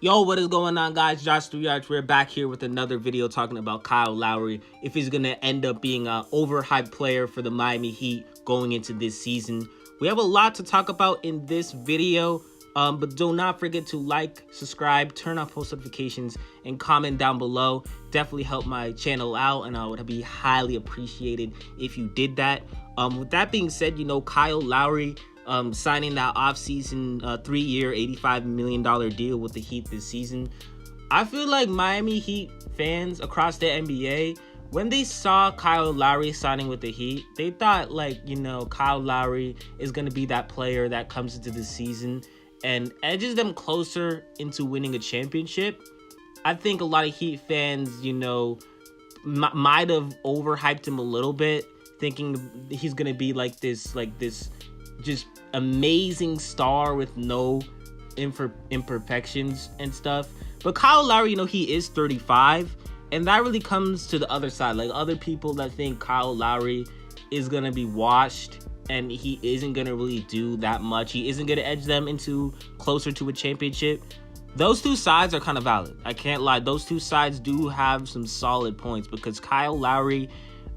Yo, what is going on, guys? Josh 3 We're back here with another video talking about Kyle Lowry. If he's going to end up being an overhyped player for the Miami Heat going into this season. We have a lot to talk about in this video, but do not forget to like, subscribe, turn on post notifications, and comment down below. Definitely help my channel out, and I would be highly appreciated if you did that. With that being said, Kyle Lowry signing that offseason 3-year, $85 million deal with the Heat this season. I feel like Miami Heat fans across the NBA, when they saw Kyle Lowry signing with the Heat, they thought Kyle Lowry is going to be that player that comes into the season and edges them closer into winning a championship. I think a lot of Heat fans, might have overhyped him a little bit, thinking he's going to be like this just amazing star with no imperfections and stuff. But Kyle Lowry, he is 35, and that really comes to the other side. Like, other people that think Kyle Lowry is gonna be washed and he isn't gonna really do that much, he isn't gonna edge them into closer to a championship. Those two sides are kind of valid. I can't lie. Those two sides do have some solid points, because Kyle Lowry,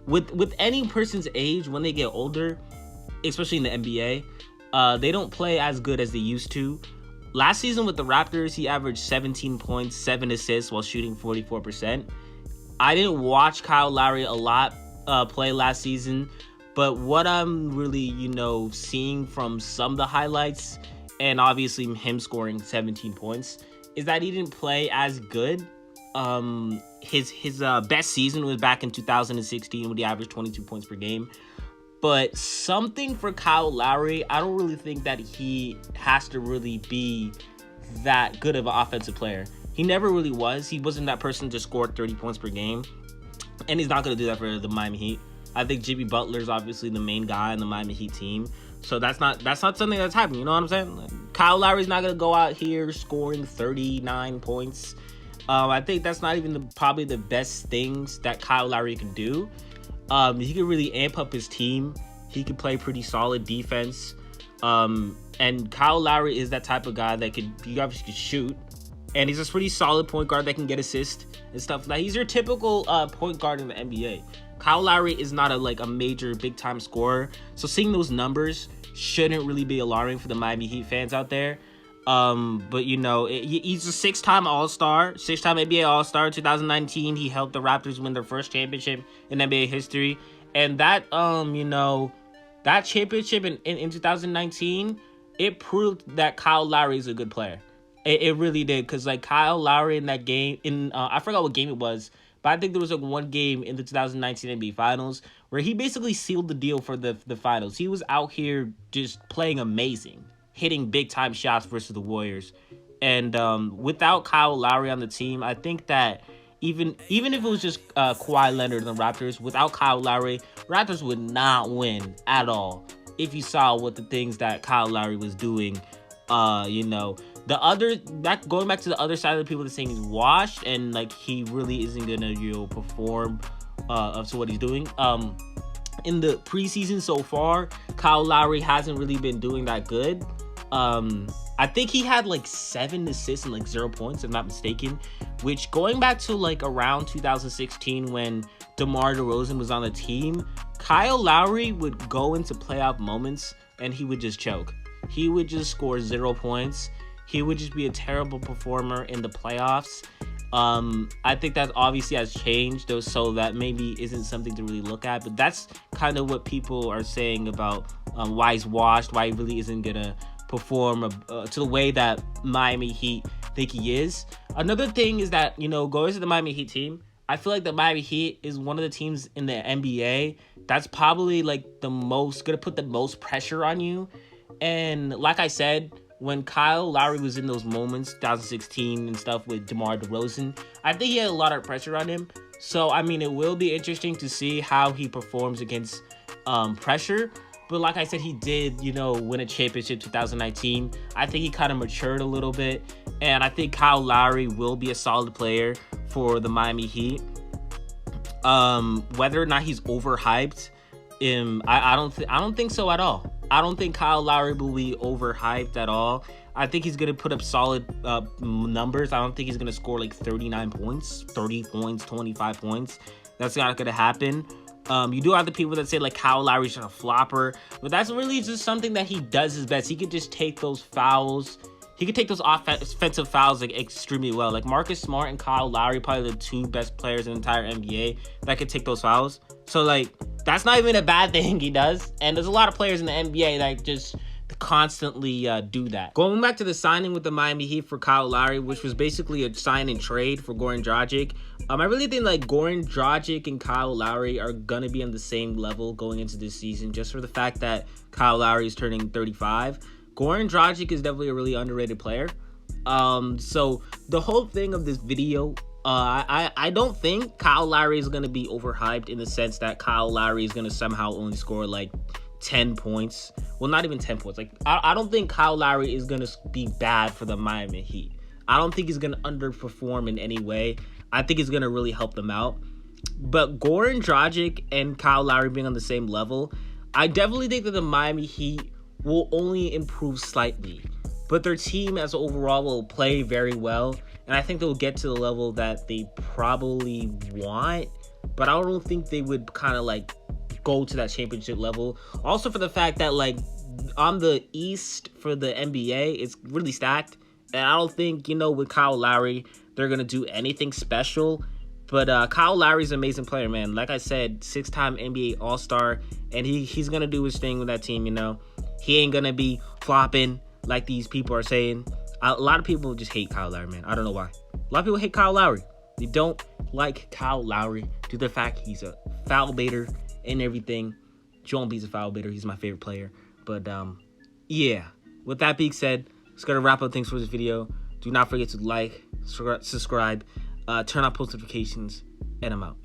with any person's age, when they get older, especially in the NBA, they don't play as good as they used to. Last season with the Raptors, he averaged 17 points, 7 assists while shooting 44%. I didn't watch Kyle Lowry a lot play last season, but what I'm really, seeing from some of the highlights, and obviously him scoring 17 points, is that he didn't play as good. His best season was back in 2016 when he averaged 22 points per game. But something for Kyle Lowry, I don't really think that he has to really be that good of an offensive player. He never really was. He wasn't that person to score 30 points per game. And he's not going to do that for the Miami Heat. I think Jimmy Butler is obviously the main guy in the Miami Heat team. So that's not something that's happening. You know what I'm saying? Kyle Lowry's not going to go out here scoring 39 points. I think that's not even probably the best things that Kyle Lowry can do. He can really amp up his team. He can play pretty solid defense. And Kyle Lowry is that type of guy that he obviously can shoot. And he's a pretty solid point guard that can get assists and stuff. Like, he's your typical point guard in the NBA. Kyle Lowry is not a major big-time scorer. So seeing those numbers shouldn't really be alarming for the Miami Heat fans out there. But he's a 6-time All-Star, 6-time NBA All-Star. 2019, he helped the Raptors win their first championship in NBA history. And that, that championship in 2019, it proved that Kyle Lowry is a good player. It really did, because Kyle Lowry in that game, I forgot what game it was, but I think there was one game in the 2019 NBA Finals where he basically sealed the deal for the finals. He was out here just playing amazing, hitting big-time shots versus the Warriors. And without Kyle Lowry on the team, I think that even if it was just Kawhi Leonard and the Raptors, without Kyle Lowry, Raptors would not win at all. If you saw what the things that Kyle Lowry was doing, going back to the other side of the people that saying he's washed and he really isn't gonna perform up to what he's doing. In the preseason so far, Kyle Lowry hasn't really been doing that good. I think he had 7 assists and 0 points, if I'm not mistaken, which, going back to around 2016 when DeMar DeRozan was on the team, Kyle Lowry would go into playoff moments and he would just choke. He would just score 0 points. He would just be a terrible performer in the playoffs. I think that obviously has changed, though, so that maybe isn't something to really look at. But that's kind of what people are saying about why he's washed, why he really isn't going to perform to the way that Miami Heat think he is. Another thing is that, going to the Miami Heat team, I feel like the Miami Heat is one of the teams in the NBA that's probably the most going to put the most pressure on you. And like I said, when Kyle Lowry was in those moments, 2016 and stuff with DeMar DeRozan, I think he had a lot of pressure on him. So, it will be interesting to see how he performs against pressure. But like I said, he did, win a championship 2019. I think he kind of matured a little bit. And I think Kyle Lowry will be a solid player for the Miami Heat. Whether or not he's overhyped, I don't think so at all. I don't think Kyle Lowry will be overhyped at all. I think he's going to put up solid numbers. I don't think he's going to score like 39 points, 30 points, 25 points. That's not going to happen. You do have the people that say like Kyle Lowry's just a flopper, but that's really just something that he does his best. He could just take those fouls. He could take those offensive fouls like extremely well. Like Marcus Smart and Kyle Lowry, probably the 2 best players in the entire NBA that could take those fouls. So like that's not even a bad thing he does. And there's a lot of players in the NBA that just constantly do that. Going back to the signing with the Miami Heat for Kyle Lowry, which was basically a sign and trade for Goran Dragic. I really think like Goran Dragic and Kyle Lowry are gonna be on the same level going into this season, just for the fact that Kyle Lowry is turning 35. Goran Dragic is definitely a really underrated player. So the whole thing of this video, I don't think Kyle Lowry is gonna be overhyped in the sense that Kyle Lowry is gonna somehow only score like 10 points. Well, not even 10 points. Like, I don't think Kyle Lowry is going to be bad for the Miami Heat. I don't think he's going to underperform in any way. I think he's going to really help them out. But Goran Dragic and Kyle Lowry being on the same level, I definitely think that the Miami Heat will only improve slightly. But their team as overall will play very well. And I think they'll get to the level that they probably want. But I don't think they would kind of like go to that championship level. Also for the fact that like on the East for the NBA, it's really stacked. And I don't think, you know, with Kyle Lowry, they're going to do anything special. But Kyle Lowry's an amazing player, man. Like I said, 6-time NBA All-Star. And he's going to do his thing with that team, you know. He ain't going to be flopping like these people are saying. A lot of people just hate Kyle Lowry, man. I don't know why. A lot of people hate Kyle Lowry. They don't like Kyle Lowry due to the fact he's a foul baiter and everything. Joel Embiid's a foul baiter. He's my favorite player. But yeah, with that being said, it's gonna wrap up things for this video. Do not forget to like, subscribe, turn on post notifications, and I'm out.